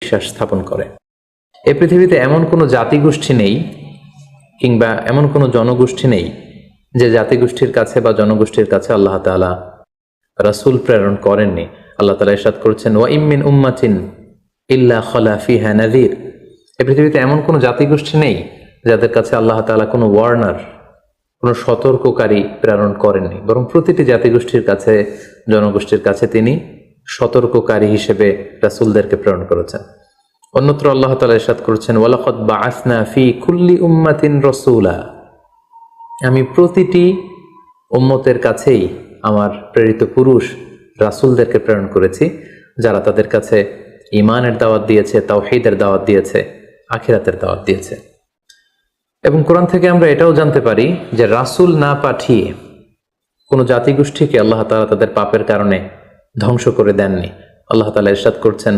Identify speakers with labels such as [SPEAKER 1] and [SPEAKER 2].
[SPEAKER 1] বিশ্বাস স্থাপন করে। এই পৃথিবীতে এমন কোনো জাতিগোষ্ঠী নেই কিংবা এমন কোনো জনগোষ্ঠী নেই যে জাতিগোষ্ঠীর কাছে বা জনগোষ্ঠীর কাছে আল্লাহ তাআলা রাসূল প্রেরণ করেননি। আল্লাহ তাআলা ইরশাদ করছেন, ওয়া ইম মিন উম্মাতিন ইল্লা খালা ফিহা নাযীর। এই পৃথিবীতে এমন কোনো জাতিগোষ্ঠী নেই যাদের কাছে আল্লাহ তাআলা কোনো ওয়ার্নার, কোনো সতর্ককারী প্রেরণ করেননি, বরং প্রতিটি জাতিগোষ্ঠীর কাছে, জনগোষ্ঠীর কাছে তিনি সতর্ককারী হিসেবে রাসূলদেরকে প্রেরণ করেছেন। অন্যত্র আল্লাহ তাআলা ইরশাদ করেছেন, ওয়ালাকাদ বাআসনা ফি কুল্লি উম্মাতিন রাসূলা। আমি প্রতিটি উম্মতের কাছেই আমার প্রেরিত পুরুষ রাসূলদেরকে প্রেরণ করেছি, যারা তাদের কাছে ঈমানের দাওয়াত দিয়েছে, তাওহীদের দাওয়াত দিয়েছে, আখিরাতের দাওয়াত দিয়েছে। এবং কোরআন থেকে আমরা এটাও জানতে পারি যে রাসূল না পাঠিয়ে কোনো জাতিগোষ্ঠীকে আল্লাহ তাআলা তাদের পাপের কারণে ধ্বংস করে দেননি। আল্লাহ তাআলা ইরশাদ করছেন,